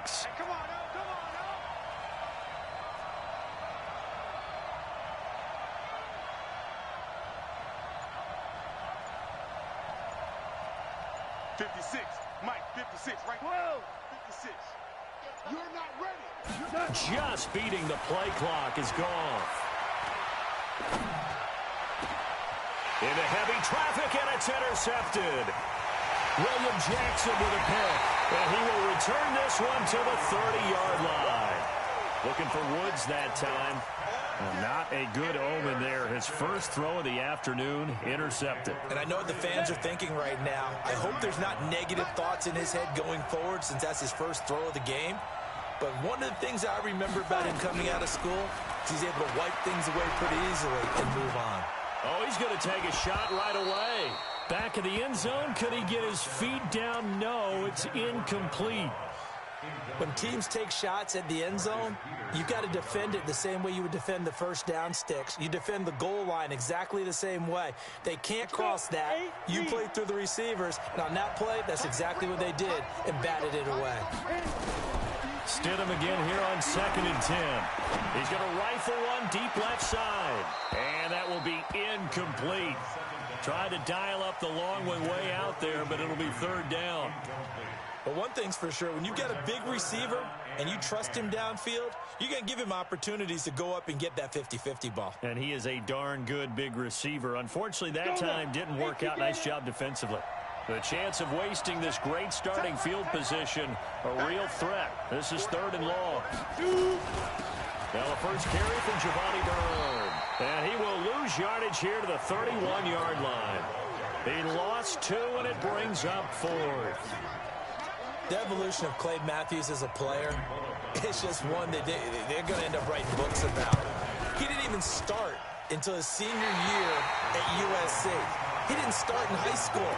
6. Come on, come on, 56, Mike, 56, right? 12. 56. You're not ready. Just beating the play clock is gone. Into heavy traffic, and it's intercepted. William Jackson with a pick, and he will return this one to the 30-yard line. Looking for Woods that time. Not a good omen there. His first throw of the afternoon, intercepted. And I know what the fans are thinking right now. I hope there's not negative thoughts in his head going forward since that's his first throw of the game. But one of the things I remember about him coming out of school is he's able to wipe things away pretty easily and move on. Oh, he's going to take a shot right away. Back of the end zone. Could he get his feet down? No, it's incomplete. When teams take shots at the end zone, you've got to defend it the same way you would defend the first down sticks. You defend the goal line exactly the same way. They can't cross that. You play through the receivers, and on that play, that's exactly what they did and batted it away. Stidham again here on 2nd and 10. He's going to rifle one deep left side. And that will be incomplete. Tried to dial up the long one way out there, but it'll be 3rd down. But one thing's for sure, when you've got a big receiver and you trust him downfield, you're going to give him opportunities to go up and get that 50-50 ball. And he is a darn good big receiver. Unfortunately, that time didn't work out. Nice job defensively. The chance of wasting this great starting field position, a real threat. This is 3rd and long. Now the first carry from Giovanni Byrne. And he will lose yardage here to the 31-yard line. He lost 2, and it brings up 4th. The evolution of Clay Matthews as a player, it's just one that they're going to end up writing books about. He didn't even start until his senior year at USC. He didn't start in high school.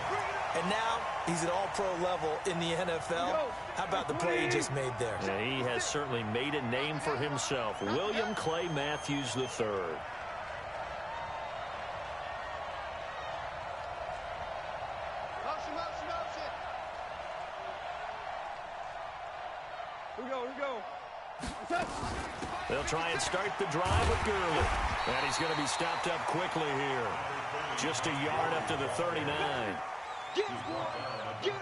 And now he's at all-pro level in the NFL. How about the play he just made there? Yeah, he has certainly made a name for himself. William Clay Matthews III. They'll try and start the drive with Gurley. And he's going to be stopped up quickly here. Just a yard up to the 39.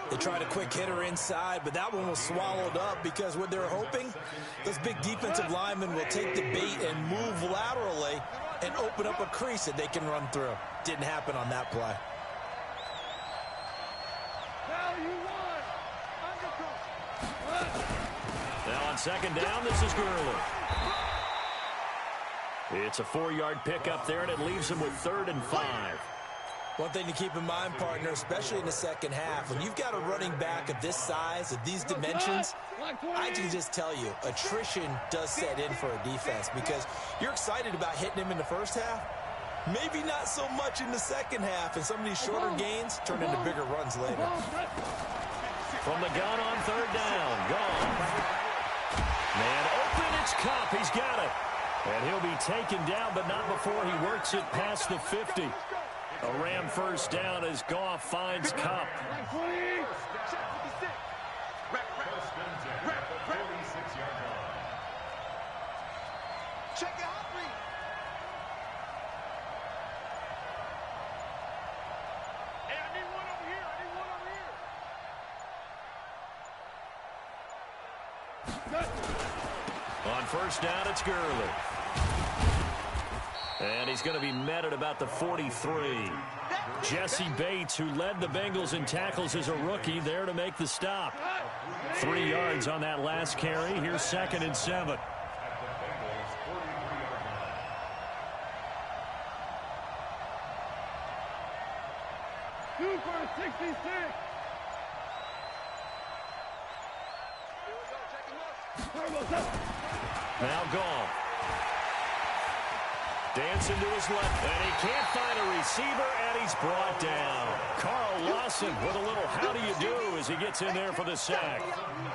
They tried a quick hitter inside, but that one was swallowed up because what they're hoping, those big defensive linemen will take the bait and move laterally and open up a crease that they can run through. Didn't happen on that play. Now on 2nd down, this is Gurley. It's a 4-yard pickup there, and it leaves him with 3rd and 5. One thing to keep in mind, partner, especially in the second half, when you've got a running back of this size, of these dimensions, I can just tell you, attrition does set in for a defense because you're excited about hitting him in the first half, maybe not so much in the second half, and some of these shorter gains turn into bigger runs later. From the gun on 3rd down, gone. Man open, it's Kupp, he's got it. And he'll be taken down, but not before he works it past the 50. A Ram first down as Goff finds Kupp. Check it out, Reed. Hey, I need one over here. I need one over here. On 1st down, it's Gurley. And he's going to be met at about the 43. Jesse Bates, who led the Bengals in tackles as a rookie, there to make the stop. 3 yards on that last carry. Here's 2nd and 7. Super 66. Now Goff. Dancing to his left, and he can't find a receiver, and he's brought down. Carl Lawson with a little how do you do as he gets in there for the sack.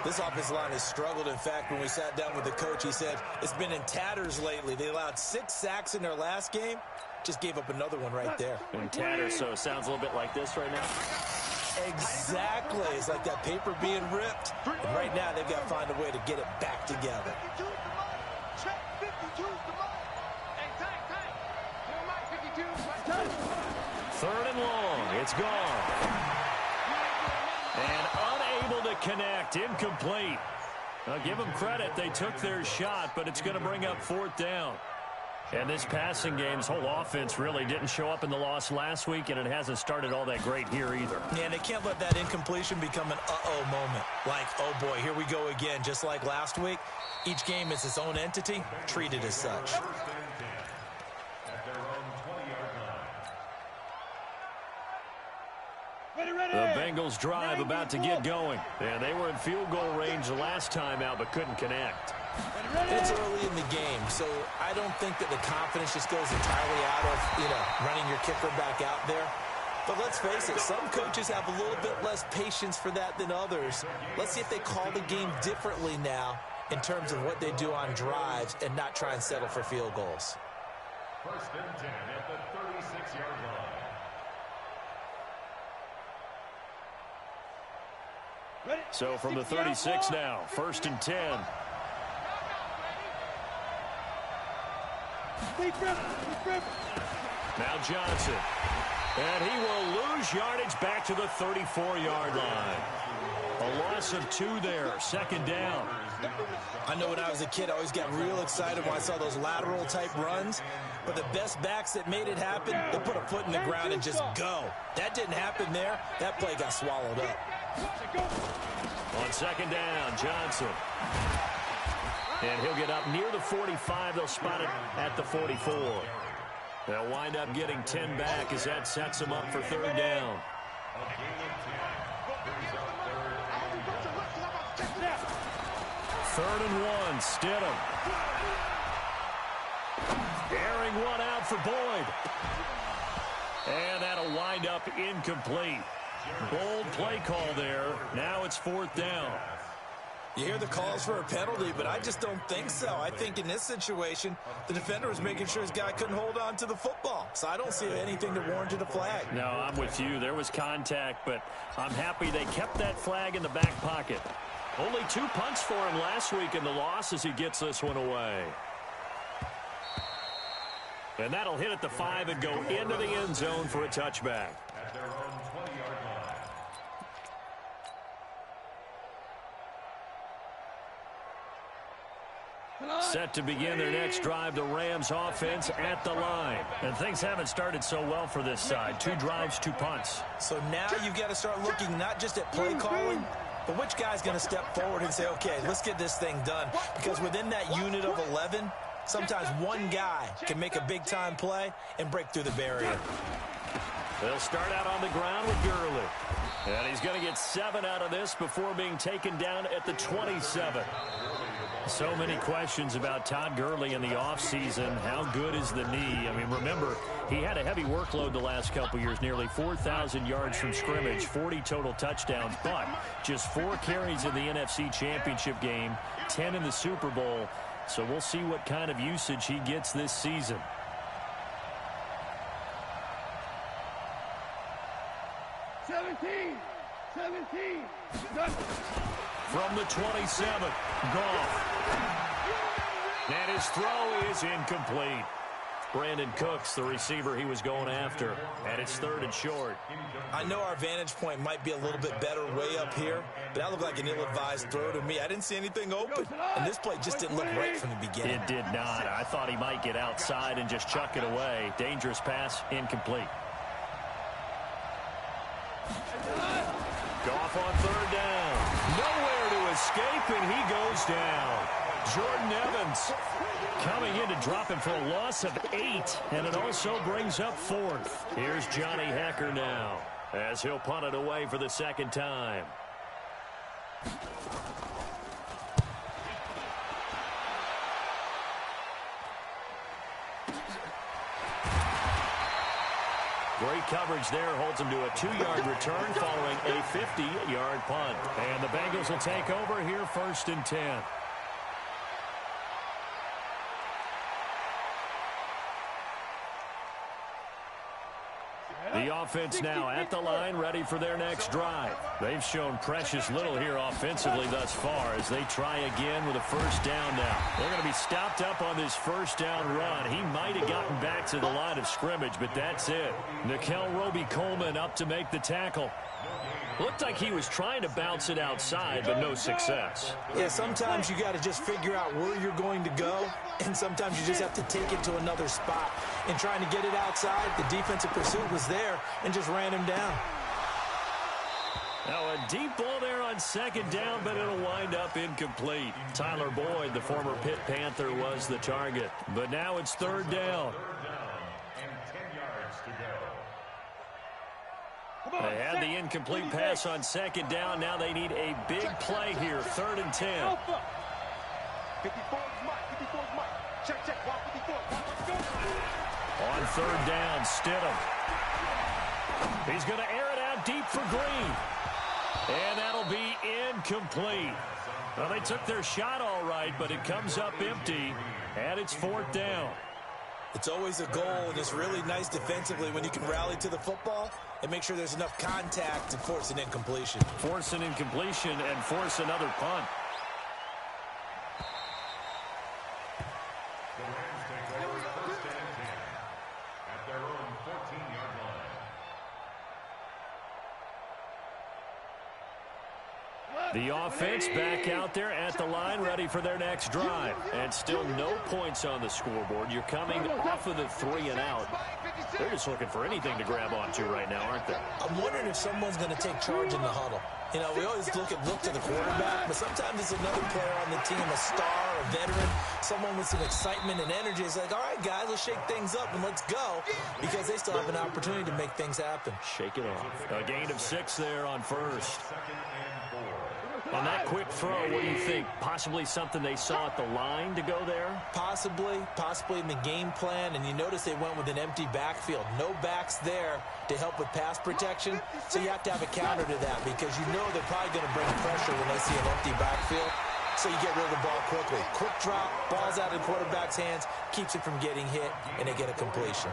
This offensive line has struggled. In fact, when we sat down with the coach, he said it's been in tatters lately. They allowed 6 sacks in their last game. Just gave up another one right there. In tatters, so it sounds a little bit like this right now. Exactly. It's like that paper being ripped. And right now, they've got to find a way to get it back together. 52's the money. Check 52's the money. Hey, tank. Your mic, 52. Third and long. It's gone. And unable to connect. Incomplete. I'll give them credit. They took their shot, but it's going to bring up fourth down. And this passing game's whole offense really didn't show up in the loss last week, and it hasn't started all that great here either. Yeah, and they can't let that incompletion become an uh-oh moment. Like, oh boy, here we go again. Just like last week, each game is its own entity, treated as such. The Bengals drive about to get going. And they were in field goal range the last time out, but couldn't connect. It's early in the game, so I don't think that the confidence just goes entirely out of, running your kicker back out there. But let's face it, some coaches have a little bit less patience for that than others. Let's see if they call the game differently now in terms of what they do on drives and not try and settle for field goals. First and 10 at the 36-yard line. So from the 36 now, first and 10. Now Johnson. And he will lose yardage back to the 34-yard line. A loss of 2 there, second down. I know when I was a kid, I always got real excited when I saw those lateral-type runs. But the best backs that made it happen, they put a foot in the ground and just go. That didn't happen there. That play got swallowed up. On second down, Johnson. And he'll get up near the 45. They'll spot it at the 44. They'll wind up getting 10 back as that sets them up for third down. Third and 1, Stidham. Airing one out for Boyd. And that'll wind up incomplete. Bold play call there. Now it's fourth down. You hear the calls for a penalty, but I just don't think so. I think in this situation, the defender was making sure his guy couldn't hold on to the football. So I don't see anything that warranted a flag. No, I'm with you. There was contact, but I'm happy they kept that flag in the back pocket. Only 2 punts for him last week in the loss as he gets this one away. And that'll hit at the 5 and go into the end zone for a touchback. At their own 20-yard line. Set to begin their next drive, the Rams offense at the line. And things haven't started so well for this side. 2 drives, 2 punts. So now you've got to start looking not just at play calling, but which guy's going to step forward and say, okay, let's get this thing done. Because within that unit of 11, sometimes one guy can make a big-time play and break through the barrier. They'll start out on the ground with Gurley. And he's going to get 7 out of this before being taken down at the 27. So many questions about Todd Gurley in the offseason. How good is the knee? I mean, remember, he had a heavy workload the last couple years, nearly 4,000 yards from scrimmage, 40 total touchdowns, but just 4 carries in the NFC Championship game, 10 in the Super Bowl. So we'll see what kind of usage he gets this season. From the 27, Goff. And his throw is incomplete. Brandon Cooks, the receiver he was going after, and it's 3rd and short. I know our vantage point might be a little bit better way up here, but that looked like an ill-advised throw to me. I didn't see anything open, and this play just didn't look right from the beginning. It did not. I thought he might get outside and just chuck it away. Dangerous pass, incomplete. Goff on 3rd down. Nowhere to escape, and he goes down. Jordan Evans coming in to drop him for a loss of 8, and it also brings up 4th. Here's Johnny Hecker now as he'll punt it away for the 2nd time. Great coverage there, holds him to a 2-yard return following a 50-yard punt. And the Bengals will take over here, 1st and 10. The offense now at the line, ready for their next drive. They've shown precious little here offensively thus far as they try again with a first down now. They're going to be stopped up on this first down run. He might have gotten back to the line of scrimmage, but that's it. Nickel Roby-Coleman up to make the tackle. Looked like he was trying to bounce it outside, but no success. Yeah, sometimes you got to just figure out where you're going to go, and sometimes you just have to take it to another spot. And trying to get it outside, the defensive pursuit was there and just ran him down. Now a deep ball there on second down, but it'll wind up incomplete. Tyler Boyd, the former Pitt Panther, was the target. But now it's third down. And 10 yards to go. They had the incomplete pass on second down. Now they need a big play here. 3rd and 10. 54 is Mike. 54 is Mike. Check, check. Walk 54. Let's go. On third down, Stidham. He's going to air it out deep for Green. And that'll be incomplete. Well, they took their shot all right, but it comes up empty, and it's 4th down. It's always a goal, and it's really nice defensively when you can rally to the football and make sure there's enough contact to force an incompletion. Force an incompletion and force another punt. The Rams take over first and 10 at their own 14-yard line. The offense back out there at the line, ready for their next drive. And still no points on the scoreboard. You're coming off of the 3 and out. They're just looking for anything to grab onto right now, aren't they? I'm wondering if someone's going to take charge in the huddle. You know, we always look to the quarterback, but sometimes it's another player on the team, a star, a veteran, someone with some excitement and energy. It's like, all right, guys, let's shake things up and let's go, because they still have an opportunity to make things happen. Shake it off. A gain of 6 there on first. On that quick throw, what do you think? Possibly something they saw at the line to go there? Possibly in the game plan, and you notice they went with an empty backfield. No backs there to help with pass protection, so you have to have a counter to that because you know they're probably going to bring pressure when they see an empty backfield, so you get rid of the ball quickly. Quick drop, ball's out of the quarterback's hands, keeps it from getting hit, and they get a completion.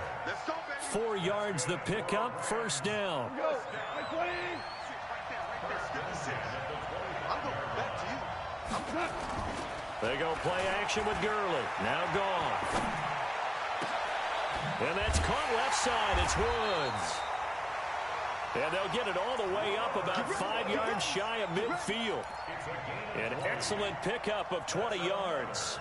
4 yards the pickup, first down. They go play action with Gurley. Now gone. And that's caught left side. It's Woods. And they'll get it all the way up about 5 yards shy of midfield. An excellent pickup of 20 yards.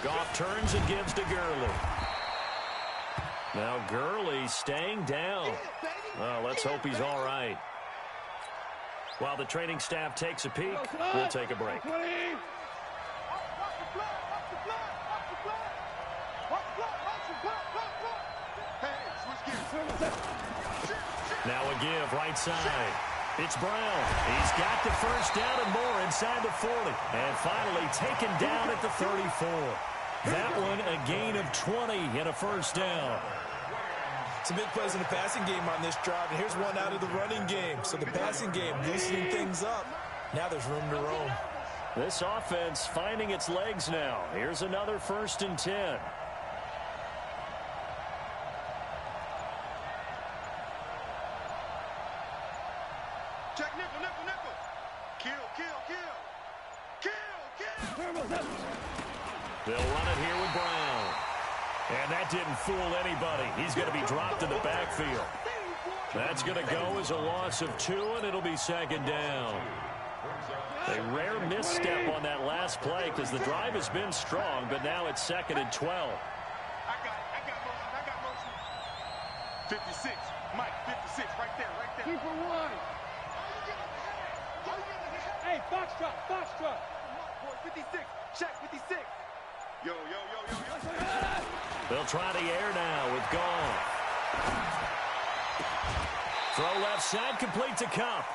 Goff turns and gives to Gurley. Now Gurley staying down. Well, let's hope he's all right. While the training staff takes a peek, we'll take a break. Now a give right side. It's Brown. He's got the first down and more inside the 40. And finally taken down at the 34. That one a gain of 20 and a first down. Some big plays in the passing game on this drive, and here's one out of the running game. So the passing game loosening things up. Now there's room to roam. This offense finding its legs now. Here's another 1st and 10. Check nickel. Kill. They'll run it here with Brown. And that didn't fool anybody. He's going to be dropped in the backfield. That's going to go as a loss of 2, and it'll be 2nd down. A rare misstep on that last play because the drive has been strong, but now it's 2nd and 12. I got motion. 56. Mike, 56. Right there. Keep for 1. Hey, Foxtrot. 56. Check 56. Yo. They'll try the air now with Goff. Throw left side, complete to Kupp.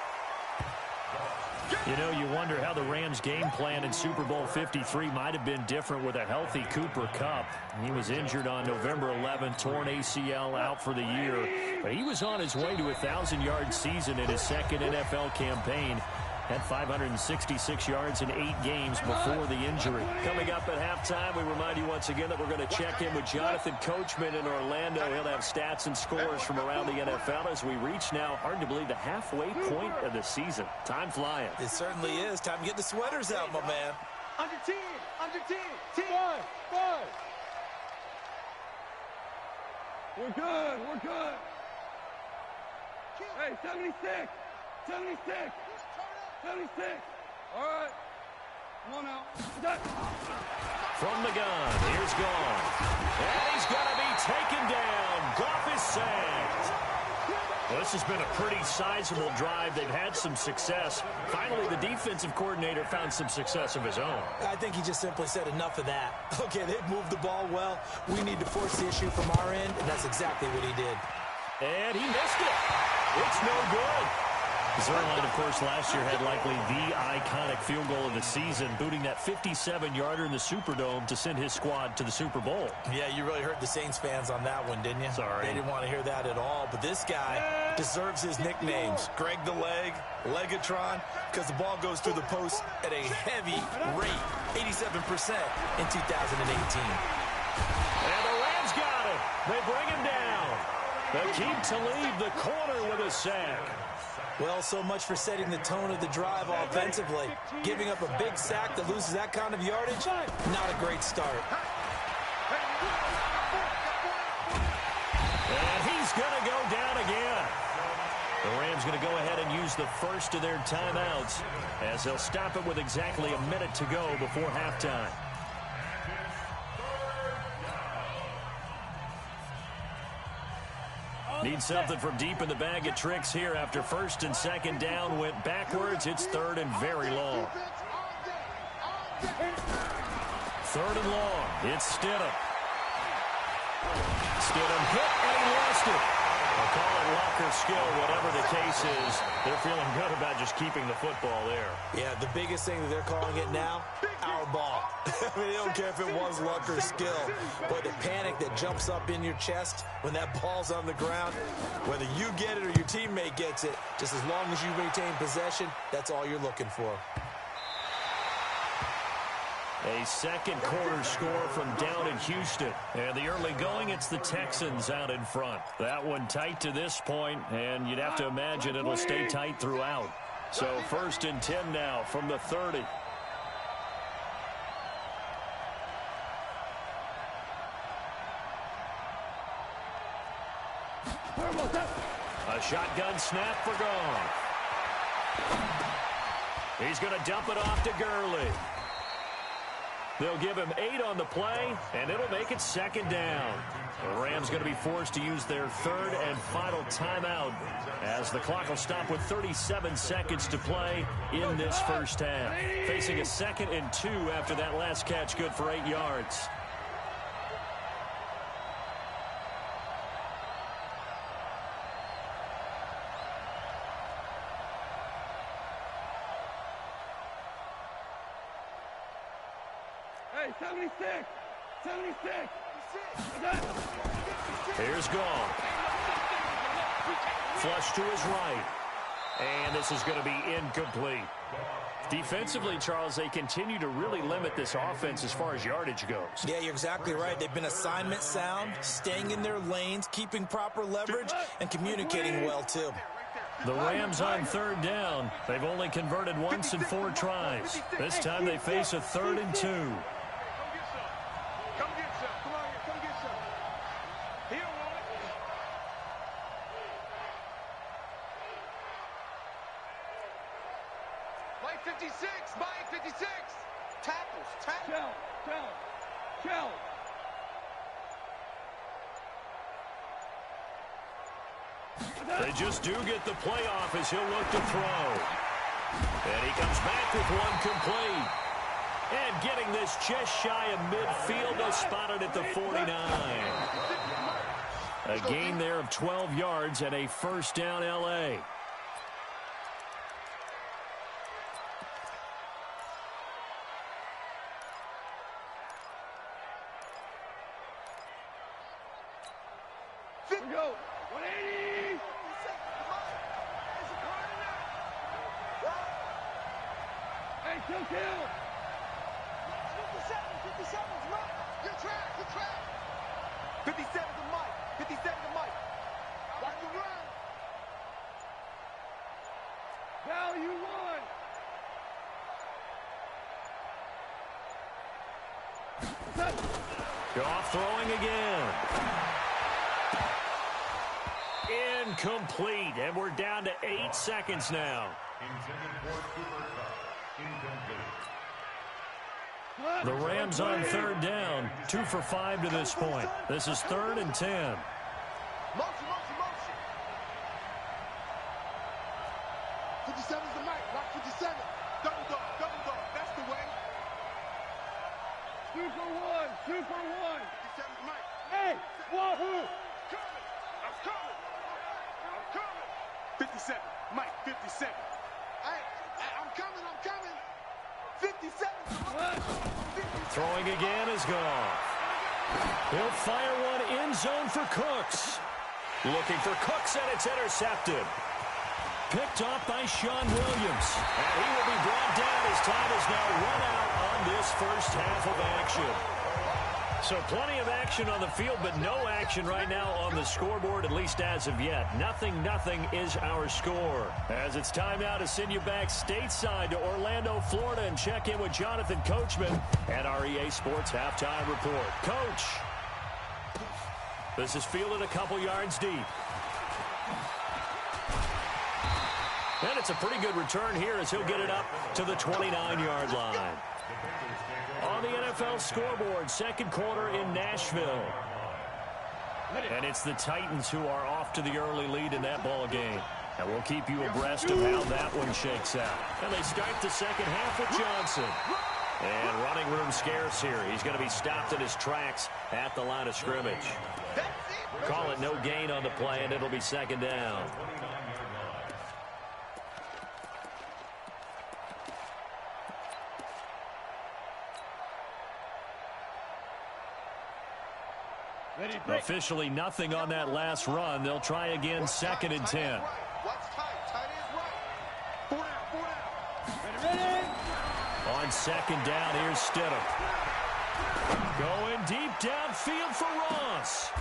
You know, you wonder how the Rams' game plan in Super Bowl 53 might have been different with a healthy Cooper Kupp. He was injured on November 11th, torn ACL, out for the year. But he was on his way to a 1,000-yard season in his second NFL campaign. Had 566 yards in 8 games before the injury. Coming up at halftime, we remind you once again that we're going to check in with Jonathan Coachman in Orlando. He'll have stats and scores from around the NFL as we reach now, hard to believe, the halfway point of the season. Time flying. It certainly is. Time to get the sweaters out, my man. Under 10. Under 10. 10. 5. We're good. We're good. Hey, 76. 76. 76. All right. Come on now. From the gun, here's Gone. And he's going to be taken down. Goff is sacked. Well, this has been a pretty sizable drive. They've had some success. Finally, the defensive coordinator found some success of his own. I think he just simply said enough of that. Okay, they've moved the ball well. We need to force the issue from our end, and that's exactly what he did. And he missed it. It's no good. Zerline, of course, last year had likely the iconic field goal of the season, booting that 57-yarder in the Superdome to send his squad to the Super Bowl. Yeah, you really hurt the Saints fans on that one, didn't you? Sorry. They didn't want to hear that at all. But this guy deserves his nicknames. Greg the Leg, Legatron, because the ball goes through the post at a heavy rate, 87% in 2018. And the Rams got it. They bring him down. Akeem Talib, the corner, with a sack. Well, so much for setting the tone of the drive offensively. Giving up a big sack that loses that kind of yardage, not a great start. And he's going to go down again. The Rams going to go ahead and use the first of their timeouts as they'll stop it with exactly a minute to go before halftime. Need something from deep in the bag of tricks here after first and second down went backwards. It's third and very long. Third and long. It's Stidham. Stidham hit and he lost it. I'll call it luck or skill, whatever the case is. They're feeling good about just keeping the football there. Yeah, the biggest thing that they're calling it now, our ball. I mean, they don't care if it was luck or skill. But the panic that jumps up in your chest when that ball's on the ground, whether you get it or your teammate gets it, just as long as you maintain possession, that's all you're looking for. A second quarter score from down in Houston. And the early going, it's the Texans out in front. That one tight to this point, and you'd have to imagine it'll stay tight throughout. So first and 10 now from the 30. A shotgun snap for Gone. He's going to dump it off to Gurley. They'll give him 8 on the play, and it'll make it second down. The Rams going to be forced to use their third and final timeout as the clock will stop with 37 seconds to play in this first half. Facing a 2nd and 2 after that last catch, good for 8 yards. Hey, 76. 76. Here's Gone. Flush to his right. And this is going to be incomplete. Defensively, Charles, they continue to really limit this offense as far as yardage goes. Yeah, you're exactly right. They've been assignment sound, staying in their lanes, keeping proper leverage, and communicating well, too. The Rams on third down. They've only converted once in 4 tries. This time they face a 3rd and 2. Come get some. Come on here. Come get some. He don't want it. Play 56. Mike 56. Tackles. Tackles. Shell. They just do get the playoff as he'll look to throw. And he comes back with one complete. And getting this just shy of midfield, they'll spot it at the 49. A gain there of 12 yards and a first down L.A. Here we go. 180. Hey, kill, kill. 57's Mike. Good track, good track. 57's a Mike. 57's a Mike. Watch the run. Value one. Goff throwing again. Incomplete, and we're down to 8 seconds now. Intended for Cooper Cup. Incomplete. The Rams on third down, 2 for 5 to this point. This is 3rd and 10. Motion, motion, motion. 57's the Mike. Watch 57. Double dog, double dog. That's the way. 2 for 1, 2 for 1. 57's Mike. Hey, wahoo! Coming. I'm coming. I'm coming. 57. Mike, 57. Hey, I'm coming, I'm coming. 57. Throwing again is Goff. He'll fire one end zone for Cooks. Looking for Cooks, and it's intercepted. Picked off by Sean Williams. And he will be brought down as time is now run out on this first half of action. So plenty of action on the field, but no action right now on the scoreboard, at least as of yet. 0-0 is our score. As it's time now to send you back stateside to Orlando, Florida, and check in with Jonathan Coachman at our EA Sports Halftime Report. Coach, this is fielded a couple yards deep. And it's a pretty good return here as he'll get it up to the 29-yard line. On the NFL scoreboard, second quarter in Nashville. And it's the Titans who are off to the early lead in that ball game. And we'll keep you abreast of how that one shakes out. And they start the second half with Johnson. And running room scarce here. He's going to be stopped in his tracks at the line of scrimmage. Call it no gain on the play, and it'll be second down. Officially nothing on that last run. They'll try again, 2nd and 10. Watch tight. Tight is right. 4 down, 4 down. Ready? On second down, here's Stidham. Going deep downfield for Ross.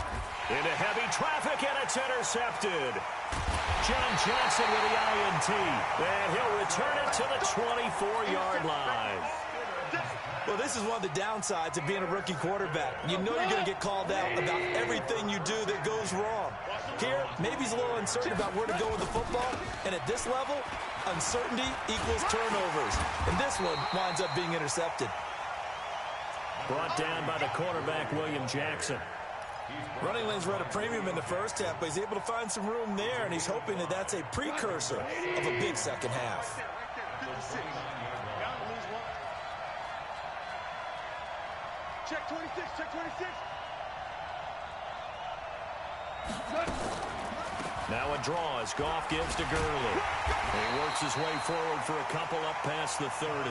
Into heavy traffic, and it's intercepted. John Johnson with the INT. And he'll return it to the 24-yard line. Well, this is one of the downsides of being a rookie quarterback. You know you're going to get called out about everything you do that goes wrong. Here, maybe he's a little uncertain about where to go with the football. And at this level, uncertainty equals turnovers. And this one winds up being intercepted. Brought down by the quarterback, William Jackson. Running lanes were at a premium in the first half, but he's able to find some room there, and he's hoping that that's a precursor of a big second half. Check 26, check 26. Now a draw as Goff gives to Gurley. He works his way forward for a couple up past the 30.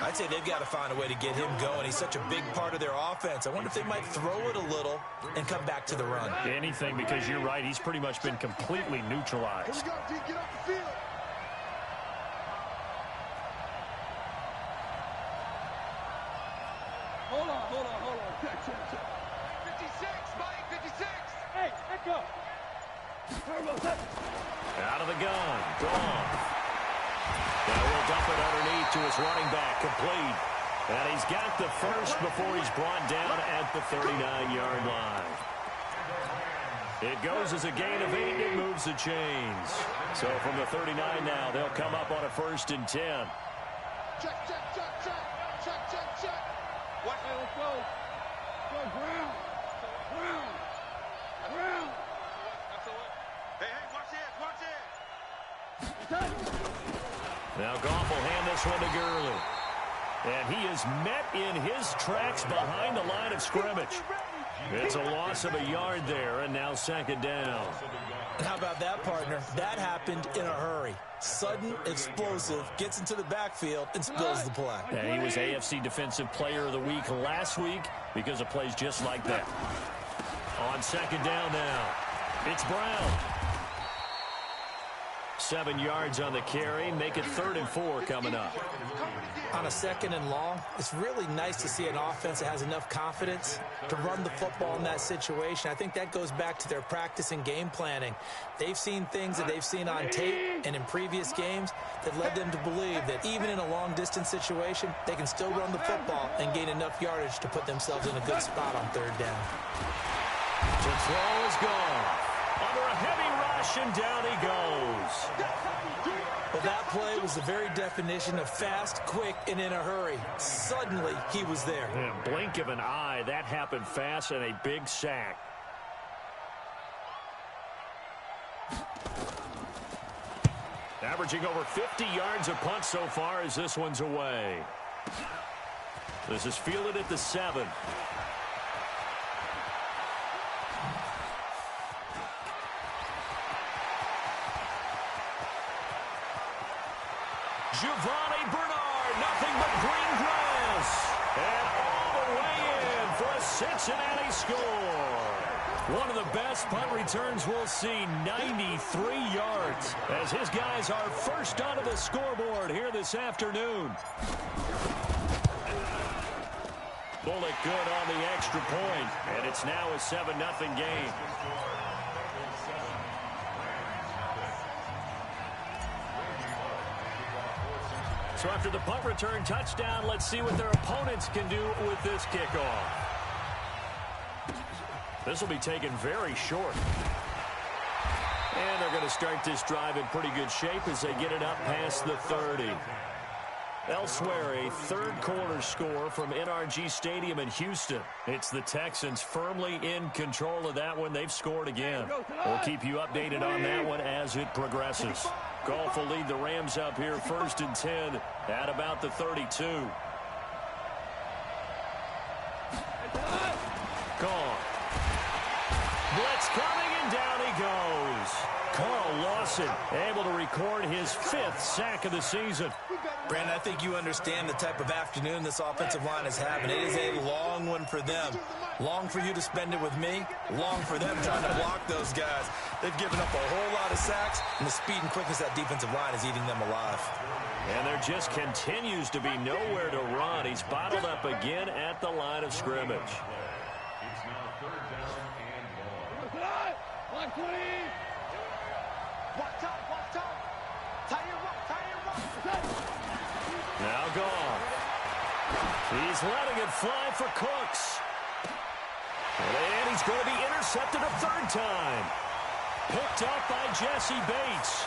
I'd say they've got to find a way to get him going. He's such a big part of their offense. I wonder if they might throw it a little and come back to the run. Anything, because you're right, he's pretty much been completely neutralized. Here we go, D, get off the field. Hold on. Check. 56, Mike, 56. Hey, let go. Turbo, set. Out of the gun, Goff. Now he'll dump it underneath to his running back, complete. And he's got the first before he's brought down at the 39-yard line. It goes as a gain of 8, and it moves the chains. So from the 39 now, they'll come up on a 1st and 10. Check. What? Hey, let's go. Go, ground. Hey, watch it. Now Goff will hand this one to Gurley. And he is met in his tracks behind the line of scrimmage. It's a loss of a yard there, and now 2nd down. How about that, partner? That happened in a hurry. Sudden, explosive, gets into the backfield, and spills the play. And he was AFC Defensive Player of the Week last week because of plays just like that. On 2nd down now, it's Brown. 7 yards on the carry. Make it 3rd and 4 coming up. On a 2nd and long, it's really nice to see an offense that has enough confidence to run the football in that situation. I think that goes back to their practice and game planning. They've seen things that they've seen on tape and in previous games that led them to believe that even in a long-distance situation, they can still run the football and gain enough yardage to put themselves in a good spot on 3rd down. To throw is gone. Under a heavy rush, and down he goes. Well, that play was the very definition of fast, quick, and in a hurry. Suddenly, he was there. Yeah, blink of an eye, that happened fast, and a big sack. Averaging over 50 yards a punt so far as this one's away. This is fielded at the 7. Giovanni Bernard, nothing but green grass. And all the way in for a Cincinnati score. One of the best punt returns we'll see, 93 yards, as his guys are first onto the scoreboard here this afternoon. Bullock good on the extra point, and it's now a 7-0 game. So after the punt return touchdown, let's see what their opponents can do with this kickoff. This will be taken very short. And they're going to start this drive in pretty good shape as they get it up past the 30. Elsewhere, a third-quarter score from NRG Stadium in Houston. It's the Texans firmly in control of that one. They've scored again. We'll keep you updated on that one as it progresses. Goff will lead the Rams up here 1st and 10 at about the 32. Gone. Blitz coming, and down he goes. Carl Lawson able to record his 5th sack of the season. Brandon, I think you understand the type of afternoon this offensive line is having. It is a long one for them. Long for you to spend it with me. Long for them trying to block those guys. They've given up a whole lot of sacks, and the speed and quickness of that defensive line is eating them alive. And there just continues to be nowhere to run. He's bottled up again at the line of scrimmage. It's now 3rd down and long. Watch out. Tie your rock. Now gone. He's letting it fly for Cooks. And he's going to be intercepted a 3rd time. Picked up by Jesse Bates.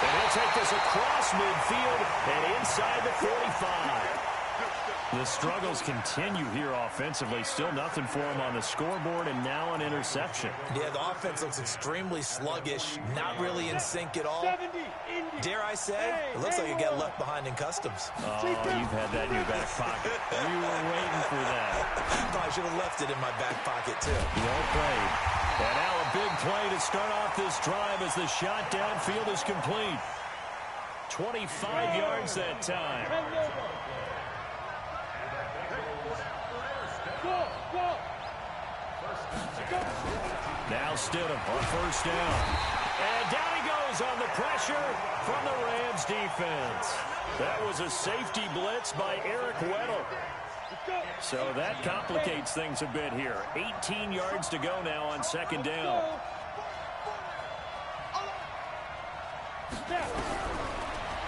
And he'll take this across midfield and inside the 45. The struggles continue here offensively. Still nothing for him on the scoreboard, and now an interception. Yeah, the offense looks extremely sluggish, not really in sync at all. Dare I say, it looks like it got left behind in customs. Oh, you've had that in your back pocket. You were waiting for that. Probably should have left it in my back pocket, too. Well played. And now a big play to start off this drive as the shot downfield is complete. 25 yards that time. Now Stidham on 1st down. And down he goes on the pressure from the Rams defense. That was a safety blitz by Eric Weddle. So that complicates things a bit here. 18 yards to go now on 2nd down.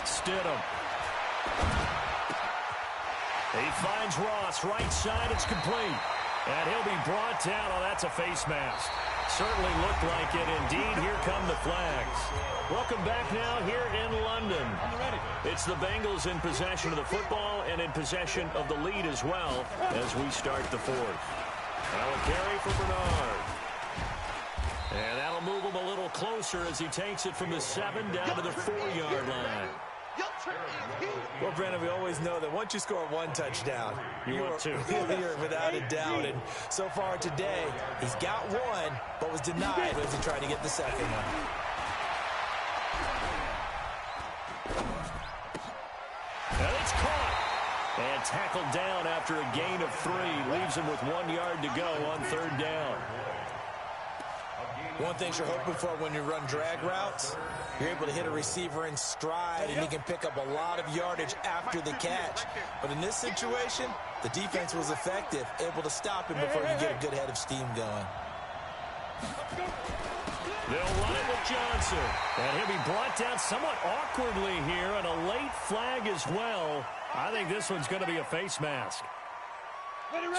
Stidham. He finds Ross, right side, it's complete. And he'll be brought down. Oh, that's a face mask. Certainly looked like it. Indeed, here come the flags. Welcome back now here in London. It's the Bengals in possession of the football and in possession of the lead as well as we start the 4th. Now a carry for Bernard. And that'll move him a little closer as he takes it from the 7 down to the 4-yard line. Well, Brandon, we always know that once you score 1 touchdown, You want 2. You're without a doubt. And so far today, he's got 1, but was denied as he tried to get the 2nd one. And it's caught. And tackled down after a gain of 3. Leaves him with 1 yard to go on 3rd down. One thing you're hoping for when you run drag routes, you're able to hit a receiver in stride, and he can pick up a lot of yardage after the catch. But in this situation, the defense was effective, able to stop him before you get a good head of steam going. They'll run it with Johnson. And he'll be brought down somewhat awkwardly here, and a late flag as well. I think this one's going to be a face mask.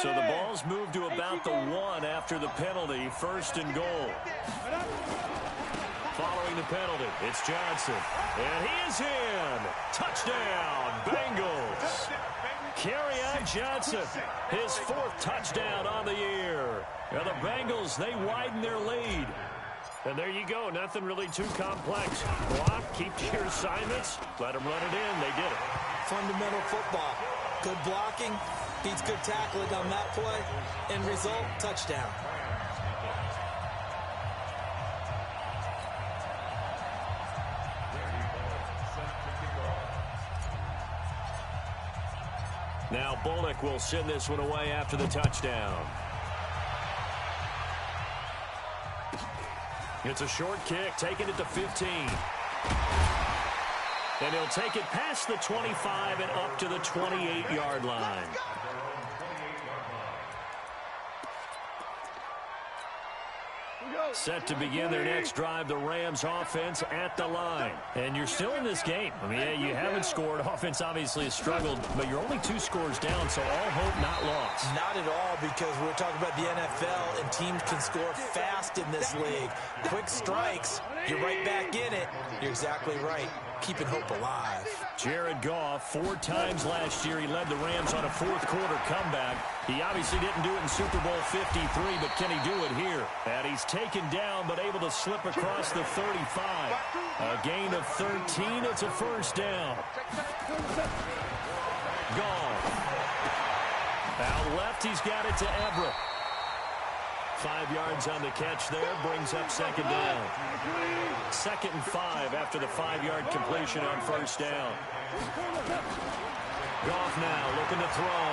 So the ball's moved to about the 1 after the penalty, 1st and goal. Following the penalty, it's Johnson. And he is in. Touchdown, Bengals. Kerryon Johnson, his 4th touchdown on the year. Now the Bengals, they widen their lead. And there you go, nothing really too complex. Block, keep to your assignments, let them run it in. They did it. Fundamental football. Good blocking beats good tackling on that play. End result, touchdown. Now Bullock will send this one away after the touchdown. It's a short kick, taking it to 15. And he'll take it past the 25 and up to the 28-yard line. Set to begin their next drive, the Rams offense at the line. And you're still in this game. I mean, yeah, you haven't scored. Offense obviously has struggled, but you're only 2 scores down, so all hope not lost. Not at all, because we're talking about the NFL, and teams can score fast in this league. Quick strikes, you're right back in it. You're exactly right. Keeping hope alive. Jared Goff, 4 times last year, he led the Rams on a 4th-quarter comeback. He obviously didn't do it in Super Bowl 53, but can he do it here? And he's taken down, but able to slip across the 35. A gain of 13. It's a 1st down. Goff. Out left, he's got it to Everett. 5 yards on the catch there, brings up 2nd down. 2nd and 5 after the 5-yard completion on 1st down. Goff now looking to throw.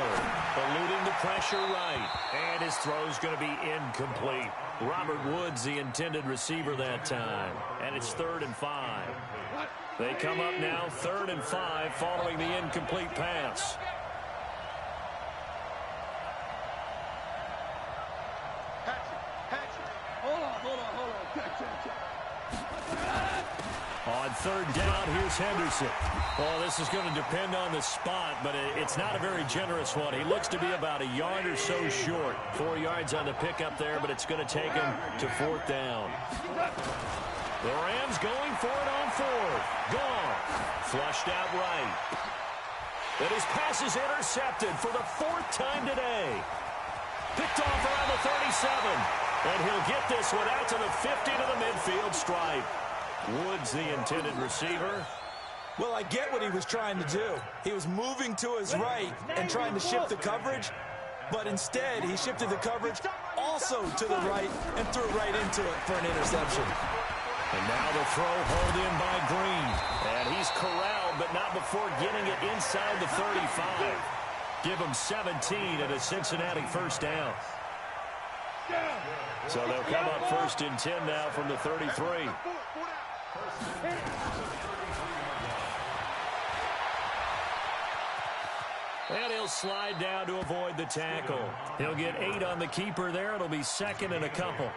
Eluding the pressure right. And his throw's going to be incomplete. Robert Woods, the intended receiver that time. And it's 3rd and 5. They come up now 3rd and 5 following the incomplete pass. On 3rd down, here's Henderson. Well, this is going to depend on the spot, but it's not a very generous one. He looks to be about a yard or so short. 4 yards on the pickup there, but it's going to take him to 4th down. The Rams going for it on 4th. Gone. Flushed out right. And his pass is intercepted for the 4th time today. Picked off around the 37. And he'll get this one out to the 50 to the midfield stripe. Woods, the intended receiver. Well, I get what he was trying to do. He was moving to his right and trying to shift the coverage, but instead he shifted the coverage also to the right and threw right into it for an interception. And now the throw hauled in by Green. And he's corralled, but not before getting it inside the 35. Give him 17 and a Cincinnati 1st down. So they'll come up 1st and 10 now from the 33. And he'll slide down to avoid the tackle. He'll get 8 on the keeper there. It'll be 2nd and a couple.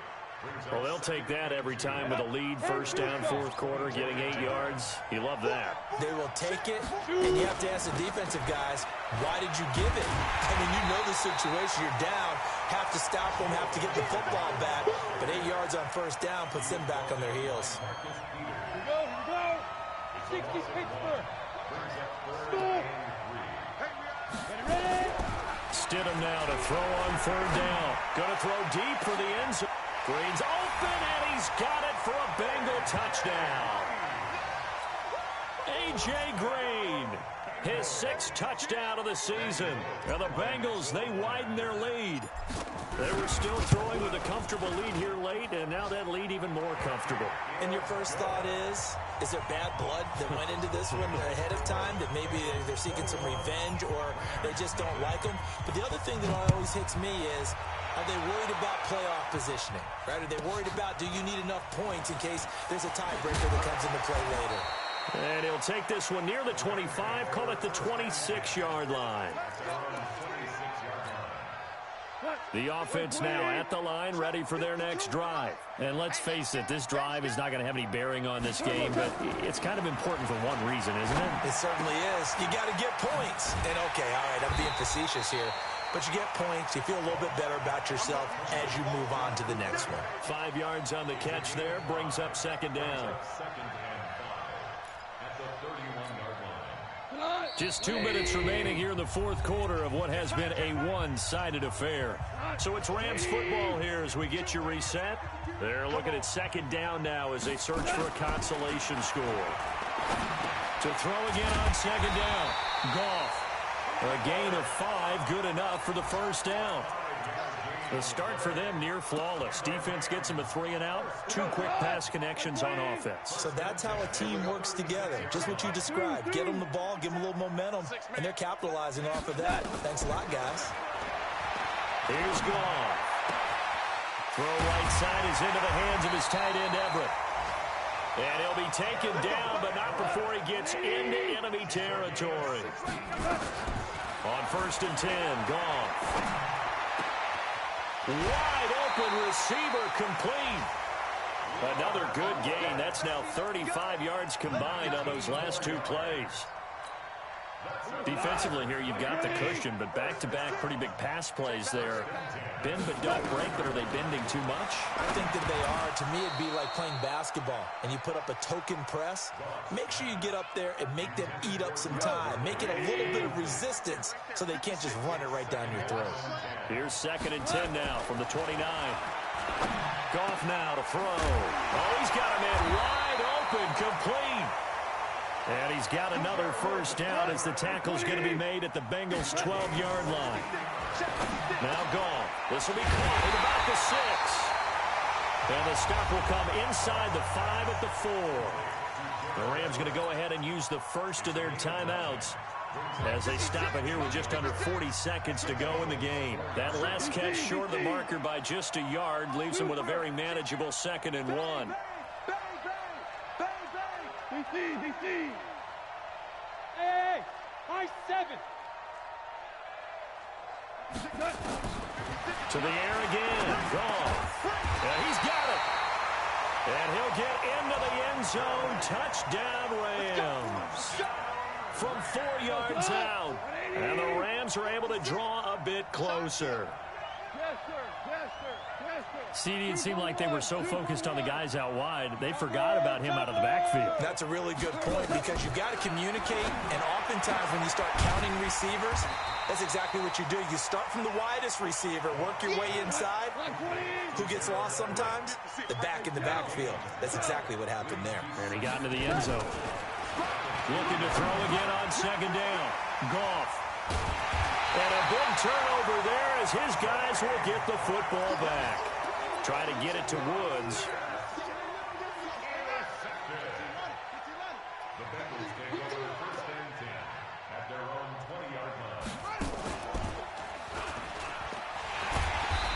Well, they'll take that every time with a lead. 1st down, 4th quarter, getting 8 yards. You love that. They will take it, and you have to ask the defensive guys, why did you give it? I mean, you know the situation. You're down, have to stop them, have to get the football back. But 8 yards on 1st down puts them back on their heels. Here we go. 60 Pittsburgh. Score. Get it ready. Stidham now to throw on 3rd down. Going to throw deep for the end zone. Green's open, and he's got it for a Bengal touchdown. A.J. Green, his 6th touchdown of the season. And the Bengals, they widen their lead. They were still throwing with a comfortable lead here late, and now that lead even more comfortable. And your first thought is there bad blood that went into this one ahead of time, that maybe they're seeking some revenge or they just don't like them? But the other thing that always hits me is Are they worried about playoff positioning? Right? Are they worried about, do you need enough points in case there's a tiebreaker that comes into play later? And he'll take this one near the 25, call it the 26-yard line. The offense now at the line, ready for their next drive. And let's face it, this drive is not going to have any bearing on this game, but it's kind of important for one reason, isn't it? It certainly is. You got to get points. And, okay, all right, I'm being facetious here. But you get points, you feel a little bit better about yourself as you move on to the next one. 5 yards on the catch there, brings up second down. Just 2 minutes remaining here in the fourth quarter of what has been a one-sided affair. So it's Rams football here as we get you reset. They're looking at second down now as they search for a consolation score. To throw again on second down, Goff. A gain of 5, good enough for the first down. The start for them near flawless. Defense gets them a 3-and-out. 2 quick pass connections on offense. So that's how a team works together. Just what you described. Get them the ball, give them a little momentum, and they're capitalizing off of that. Thanks a lot, guys. Here's Goff. Throw right side is into the hands of his tight end, Everett. And he'll be taken down, but not before he gets into enemy territory. On 1st and 10, Goff. Wide open receiver complete. Another good gain. That's now 35 yards combined on those last 2 plays. Defensively here, you've got the cushion, but back-to-back pretty big pass plays there. Bend but don't break, but are they bending too much? I think that they are. To me, it'd be like playing basketball, and you put up a token press. Make sure you get up there and make them eat up some time. Make it a little bit of resistance so they can't just run it right down your throat. Here's 2nd and 10 now from the 29. Goff now to throw. Oh, he's got a man wide open, complete. And he's got another first down as the tackle's going to be made at the Bengals' 12-yard line. Now Goff. This will be caught at about the 6. And the stop will come inside the 5 at the 4. The Rams going to go ahead and use the first of their timeouts as they stop it here with just under 40 seconds to go in the game. That last catch short of the marker by just a yard leaves them with a very manageable 2nd and 1. DC. Hey, high 7. To the air again. Goff. Yeah, he's got it. And he'll get into the end zone. Touchdown, Rams. From 4 yards out. And the Rams are able to draw a bit closer. Yes, sir. Yes, sir. Yes, sir. CD, it seemed like they were so focused on the guys out wide, they forgot about him out of the backfield. That's a really good point because you've got to communicate, and oftentimes when you start counting receivers, that's exactly what you do. You start from the widest receiver, work your way inside. Who gets lost sometimes? The back in the backfield. That's exactly what happened there. And he got into the end zone. Looking to throw again on second down. Goff. And a big turnover there as his guys will get the football back. Try to get it to Woods. The Bengals take over 1st and 10 at their own 20-yard line.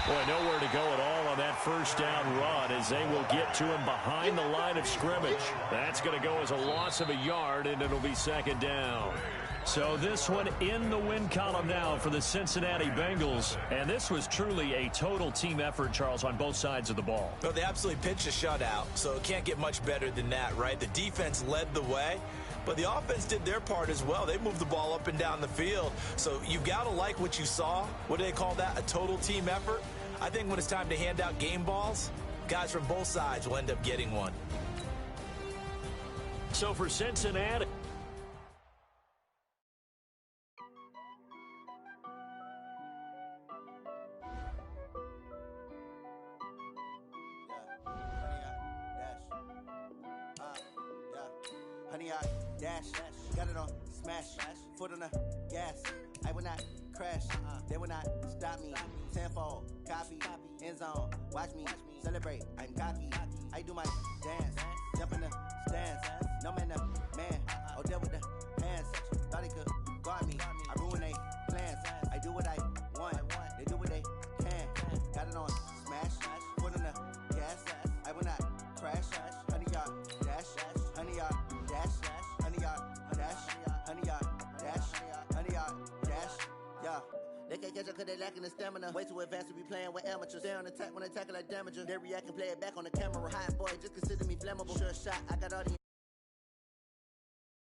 Boy, nowhere to go at all on that first down run as they will get to him behind the line of scrimmage. That's going to go as a loss of a yard, and it'll be 2nd down. So this one in the win column now for the Cincinnati Bengals. And this was truly a total team effort, Charles, on both sides of the ball. Well, they absolutely pitched a shutout, so it can't get much better than that, right? The defense led the way, but the offense did their part as well. They moved the ball up and down the field. So you've got to like what you saw. What do they call that? A total team effort? I think when it's time to hand out game balls, guys from both sides will end up getting one. So for Cincinnati, Honey, I dash, got it on smash, foot on the gas. I will not crash, they will not stop me. Tenfold, copy, end zone, watch me celebrate. I'm cocky, I do my dance, jump in the stands. No man, the man, oh, deal with the hands. Thought he could guard me, I ruin they plans. I do what I want, they do what they can. catch up cause they lacking the stamina. Way too advanced to be playing with amateurs. Stay on attack when they tackle like damager. They react and play it back on the camera. Hot boy, just consider me flammable. Sure shot, I got all the